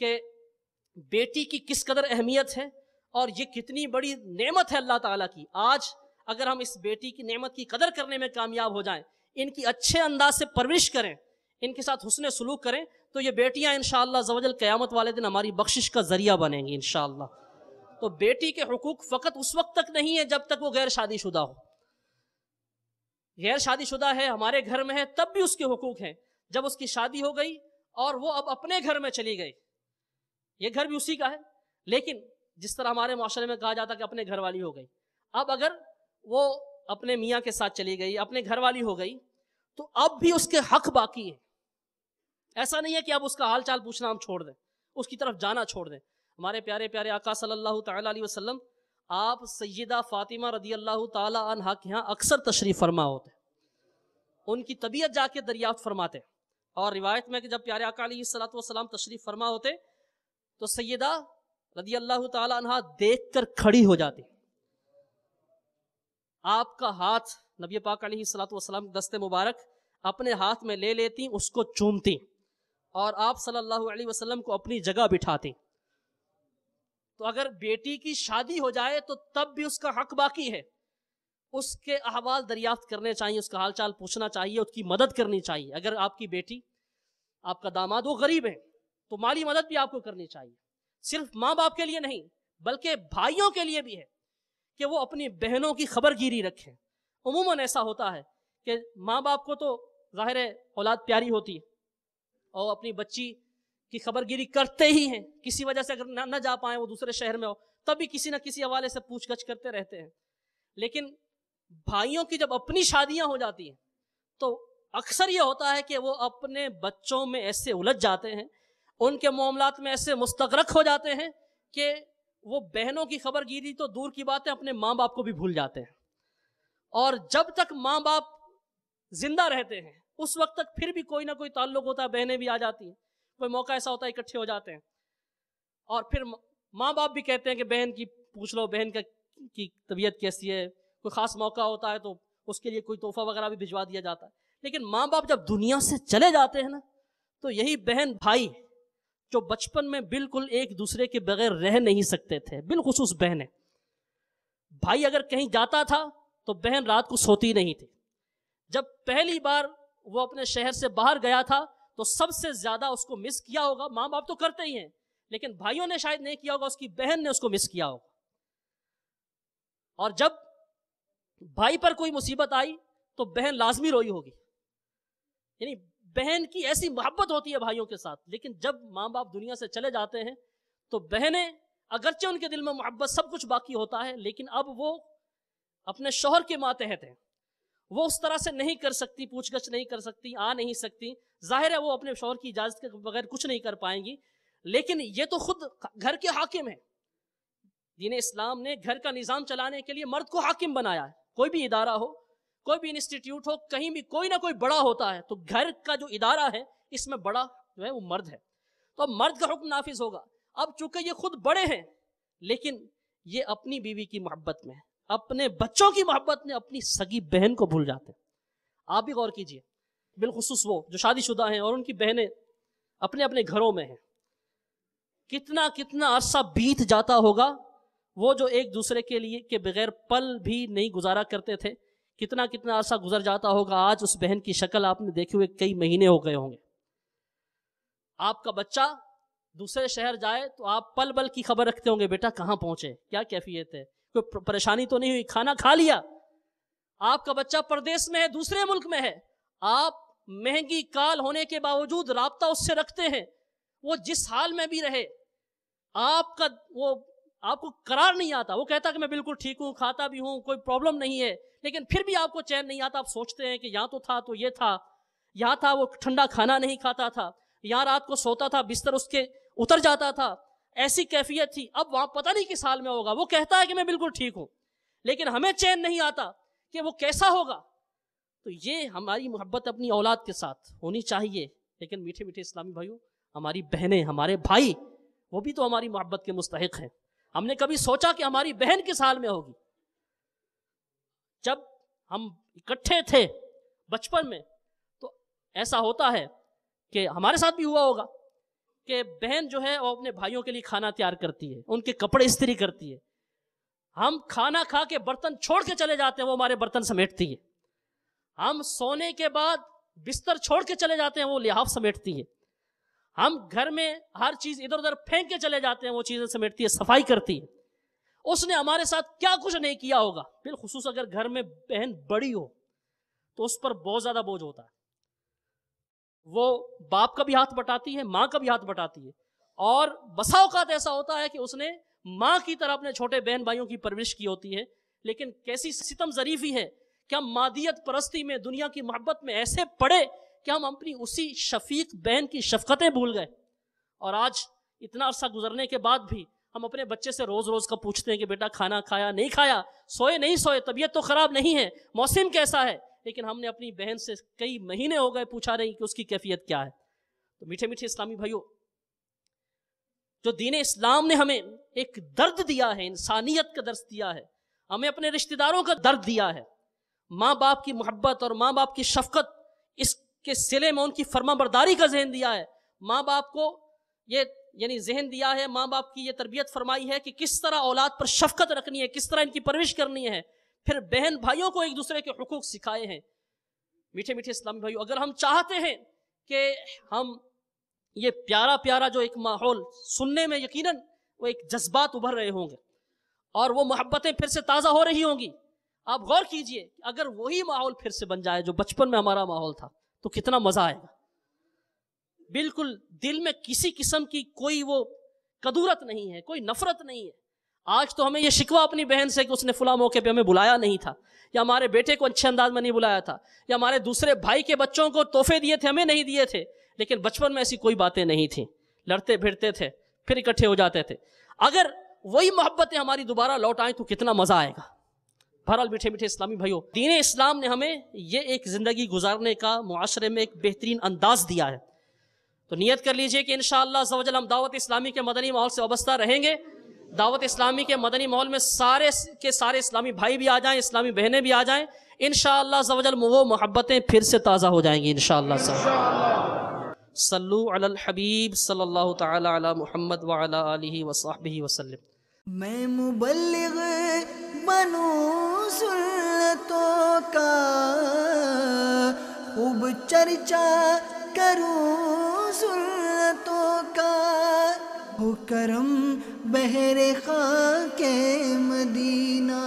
B: کہ بیٹی کی کس قدر اہمیت ہے اور یہ کتنی بڑی نعمت ہے اللہ تعالیٰ کی۔ آج اگر ہم اس بیٹی کی نعمت کی قدر کرنے میں کامیاب ہو جائیں، ان کی اچھے انداز سے پرورش کریں، ان کے ساتھ حسن سلوک کریں، تو یہ بیٹیاں انشاءاللہ عز و جل قیامت والے دن ہماری بخشش کا ذریعہ بنیں گی انشاءاللہ۔ تو بیٹی کے حقوق فقط اس وقت تک نہیں ہے جب تک وہ غیر شادی شدہ ہو۔ غیر شادی شدہ ہے، ہمارے گھر میں ہے، تب بھی اس کے حقوق ہیں۔ جب اس کی شادی ہو گئی اور وہ اب اپنے گھر میں چلی گئی، یہ گھر بھی اسی کا ہے، لیکن جس طرح ہمارے معاشرے میں کہا جاتا کہ اپنے گھر والی ہو گئی، اب اگر وہ اپنے میاں کے ساتھ چلی گئی، اپنے گھر والی ہو گئی، تو اب بھی اس کے حق باقی ہیں۔ ایسا نہیں ہے کہ اب اس کا حال چال پوچھنا ہم چھوڑ دیں، اس کی طرف جانا چھوڑ دیں۔ ہمارے پیارے پیارے آقا صلی اللہ تعالیٰ علیہ وسلم آپ سیدہ فاطمہ رضی اللہ تعالیٰ عنہا کے ہاں اکثر تشریف فرما ہوتے، ان کی طبیعت جا کے دریافت فرماتے، اور روایت میں کہ جب پیارے آقا علیہ الصلوۃ والسلام تشریف فرما ہوتے تو سیدہ رضی اللہ تعالیٰ عنہا دیکھ کر کھڑی ہو جاتی، آپ کا ہاتھ نبی پاک علیہ الصلوۃ والسلام دست مبارک اپنے ہاتھ میں لے لیتی، اس کو چومتی اور آپ صلی اللہ علیہ وسلم کو اپنی جگہ بٹھاتی۔ تو اگر بیٹی کی شادی ہو جائے تو تب بھی اس کا حق باقی ہے، اس کے احوال دریافت کرنے چاہیے، اس کا حال چال پوچھنا چاہیے، اس کی مدد کرنی چاہیے۔ اگر آپ کی بیٹی، آپ کا داماد وہ غریب ہے تو مالی مدد بھی آپ کو کرنی چاہیے، صرف ماں باپ کے لیے نہیں بلکہ بھائیوں کے لیے بھی ہے کہ وہ اپنی بہنوں کی خبر گیری رکھیں۔ عموماً ایسا ہوتا ہے کہ ماں باپ کو تو ظاہر ہے اولاد پیاری ہوتی ہے اور اپنی بچی کی خبر گیری کرتے ہی ہیں، کسی وجہ سے اگر نہ جا پائیں، وہ دوسرے شہر میں ہو، تب بھی کسی نہ کسی حوالے سے پوچھ گچھ کرتے رہتے ہیں۔ لیکن بھائیوں کی جب اپنی شادیاں ہو جاتی ہیں تو اکثر یہ ہوتا ہے کہ وہ اپنے بچوں میں ایسے الجھ جاتے ہیں، ان کے معاملات میں ایسے مستغرق ہو جاتے ہیں کہ وہ بہنوں کی خبر گیری تو دور کی بات ہے، اپنے ماں باپ کو بھی بھول جاتے ہیں۔ اور جب تک ماں باپ زندہ رہتے ہیں اس وقت تک پھر بھی کوئی نہ کوئی تعلق ہوتا ہے، بہنیں بھی آ جاتی ہیں، کوئی موقع ایسا ہوتا ہے اکٹھے ہو جاتے ہیں، اور پھر ماں باپ بھی کہتے ہیں کہ بہن کی پوچھ لو، بہن کی طبیعت کیسی ہے، کوئی خاص موقع ہوتا ہے تو اس کے لیے کوئی تحفہ وغیرہ بھی بھجوا دیا جاتا ہے۔ لیکن ماں باپ جب دنیا سے چلے جاتے ہیں نا، تو یہی بہن بھائی جو بچپن میں بالکل ایک دوسرے کے بغیر رہ نہیں سکتے تھے، بالخصوص بہنیں، بھائی اگر کہیں جاتا تھا تو بہن رات کو سوتی نہیں تھی۔ جب پہلی بار وہ اپنے شہر سے باہر گیا تھا تو سب سے زیادہ اس کو مس کیا ہوگا، ماں باپ تو کرتے ہی ہیں لیکن بھائیوں نے شاید نہیں کیا ہوگا، اس کی بہن نے اس کو مس کیا ہوگا۔ اور جب بھائی پر کوئی مصیبت آئی تو بہن لازمی روئی ہوگی، یعنی بہن کی ایسی محبت ہوتی ہے بھائیوں کے ساتھ۔ لیکن جب ماں باپ دنیا سے چلے جاتے ہیں تو بہنیں اگرچہ ان کے دل میں محبت سب کچھ باقی ہوتا ہے، لیکن اب وہ اپنے شوہر کے ماتحت ہیں، وہ اس طرح سے نہیں کر سکتی، پوچھ گچھ نہیں کر سکتی، آ نہیں سکتی، ظاہر ہے وہ اپنے شوہر کی اجازت کے بغیر کچھ نہیں کر پائیں گی۔ لیکن یہ تو خود گھر کے حاکم ہیں، دین اسلام نے گھر کا نظام چلانے کے لیے مرد کو حاکم بنایا ہے۔ کوئی بھی ادارہ ہو، کوئی بھی انسٹیٹیوٹ ہو، کہیں بھی کوئی نہ کوئی بڑا ہوتا ہے، تو گھر کا جو ادارہ ہے اس میں بڑا جو ہے وہ مرد ہے، تو اب مرد کا حکم نافذ ہوگا۔ اب چونکہ یہ خود بڑے ہیں لیکن یہ اپنی بیوی کی محبت میں، اپنے بچوں کی محبت میں اپنی سگی بہن کو بھول جاتے ہیں۔ آپ بھی غور کیجئے، بالخصوص وہ جو شادی شدہ ہیں اور ان کی بہنیں اپنے اپنے گھروں میں ہیں، کتنا کتنا عرصہ بیت جاتا ہوگا، وہ جو ایک دوسرے کے لیے کے بغیر پل بھی نہیں گزارا کرتے تھے، کتنا کتنا عرصہ گزر جاتا ہوگا۔ آج اس بہن کی شکل آپ نے دیکھے ہوئے کئی مہینے ہو گئے ہوں گے۔ آپ کا بچہ دوسرے شہر جائے تو آپ پل بل کی خبر رکھتے ہوں گے، بیٹا کہاں پہنچے، کیا کیفیت ہے، کوئی پریشانی تو نہیں ہوئی، کھانا کھا لیا۔ آپ کا بچہ پردیس میں ہے، دوسرے ملک میں ہے، آپ مہنگی کال ہونے کے باوجود رابطہ اس سے رکھتے ہیں، وہ جس حال میں بھی رہے آپ کا وہ آپ کو قرار نہیں آتا. وہ کہتا کہ میں بالکل ٹھیک ہوں, کھاتا بھی ہوں, کوئی پرابلم نہیں ہے, لیکن پھر بھی آپ کو چین نہیں آتا. آپ سوچتے ہیں کہ یہاں تو تھا تو یہ تھا, یہاں تھا وہ ٹھنڈا کھانا نہیں کھاتا تھا, یہاں رات کو سوتا تھا بستر اس کے اتر جاتا تھا, ایسی کیفیت تھی. اب وہاں پتہ نہیں کس حال میں ہوگا. وہ کہتا ہے کہ میں بالکل ٹھیک ہوں, لیکن ہمیں چین نہیں آتا کہ وہ کیسا ہوگا. تو یہ ہماری محبت اپنی اولاد کے ساتھ ہونی چاہیے. لیکن میٹھے میٹھے اسلامی بھائیوں, ہماری بہنیں, ہمارے بھائی, وہ بھی تو ہماری محبت کے مستحق ہیں. ہم نے کبھی سوچا کہ ہماری بہن کس حال میں ہوگی؟ جب ہم اکٹھے تھے بچپن میں تو ایسا ہوتا ہے کہ ہمارے ساتھ بھی ہوا ہوگا کہ بہن جو ہے وہ اپنے بھائیوں کے لیے کھانا تیار کرتی ہے, ان کے کپڑے استری کرتی ہے. ہم کھانا کھا کے برتن چھوڑ کے چلے جاتے ہیں, وہ ہمارے برتن سمیٹتی ہے. ہم سونے کے بعد بستر چھوڑ کے چلے جاتے ہیں, وہ لحاف سمیٹتی ہے. ہم گھر میں ہر چیز ادھر ادھر پھینک کے چلے جاتے ہیں, وہ چیزیں سمیٹتی ہے, صفائی کرتی ہے. اس نے ہمارے ساتھ کیا کچھ نہیں کیا ہوگا. بالخصوص اگر گھر میں بہن بڑی ہو تو اس پر بہت زیادہ بوجھ ہوتا ہے. وہ باپ کا بھی ہاتھ بٹاتی ہے, ماں کا بھی ہاتھ بٹاتی ہے, اور بسا اوقات ایسا ہوتا ہے کہ اس نے ماں کی طرح اپنے چھوٹے بہن بھائیوں کی پرورش کی ہوتی ہے. لیکن کیسی ستم ظریفی ہے کہ ہم مادیت پرستی میں, دنیا کی محبت میں ایسے پڑے کہ ہم اپنی اسی شفیق بہن کی شفقتیں بھول گئے. اور آج اتنا عرصہ گزرنے کے بعد بھی ہم اپنے بچے سے روز روز کا پوچھتے ہیں کہ بیٹا کھانا کھایا نہیں کھایا, سوئے نہیں سوئے, طبیعت تو خراب نہیں ہے, موسم کیسا ہے. لیکن ہم نے اپنی بہن سے کئی مہینے ہو گئے پوچھا نہیں کہ اس کی کیفیت کیا ہے. تو میٹھے میٹھے اسلامی بھائیوں, جو دین اسلام نے ہمیں ایک درد دیا ہے, انسانیت کا درس دیا ہے, ہمیں اپنے رشتہ داروں کا درد دیا ہے, ماں باپ کی محبت اور ماں باپ کی شفقت, اس کے صلے میں ان کی فرما برداری کا ذہن دیا ہے. ماں باپ کو یہ یعنی ذہن دیا ہے, ماں باپ کی یہ تربیت فرمائی ہے کہ کس طرح اولاد پر شفقت رکھنی ہے, کس طرح ان کی پرورش کرنی ہے. پھر بہن بھائیوں کو ایک دوسرے کے حقوق سکھائے ہیں. میٹھے میٹھے اسلامی بھائیوں, اگر ہم چاہتے ہیں کہ ہم یہ پیارا پیارا جو ایک ماحول سننے میں یقیناً وہ ایک جذبات ابھر رہے ہوں گے اور وہ محبتیں پھر سے تازہ ہو رہی ہوں گی. آپ غور کیجئے, اگر وہی ماحول پھر سے بن جائے جو بچپن میں ہمارا ماحول تھا تو کتنا مزہ آئے گا. بالکل دل میں کسی قسم کی کوئی وہ کدورت نہیں ہے, کوئی نفرت نہیں ہے. آج تو ہمیں یہ شکوہ اپنی بہن سے کہ اس نے فلاں موقع پہ ہمیں بلایا نہیں تھا, یا ہمارے بیٹے کو اچھے انداز میں نہیں بلایا تھا, یا ہمارے دوسرے بھائی کے بچوں کو تحفے دیے تھے ہمیں نہیں دیے تھے. لیکن بچپن میں ایسی کوئی باتیں نہیں تھیں, لڑتے بھیڑتے تھے, پھر اکٹھے ہو جاتے تھے. اگر وہی محبتیں ہماری دوبارہ لوٹ آئیں تو کتنا مزہ آئے گا. بہرحال میٹھے میٹھے اسلامی بھائیوں, دین اسلام نے ہمیں یہ ایک زندگی گزارنے کا معاشرے میں ایک بہترین انداز دیا ہے. تو نیت کر لیجئے کہ انشاءاللہ عز و جل ہم دعوت اسلامی کے مدنی ماحول سے وابستہ رہیں گے. دعوت اسلامی کے مدنی ماحول میں سارے کے سارے اسلامی بھائی بھی آ جائیں, اسلامی بہنیں بھی آ جائیں. انشاءاللہ عز و جل وہ محبتیں پھر سے تازہ ہو جائیں گی انشاءاللہ. صلو علی الحبیب صلی اللہ تعالی علی محمد وعلی آلہ وصحبہ وسلم.
A: میں مبلغ بنوں سنتوں کا, خوب چرچا کروں سنتوں کا, ہو کرم بہر خاک مدینہ.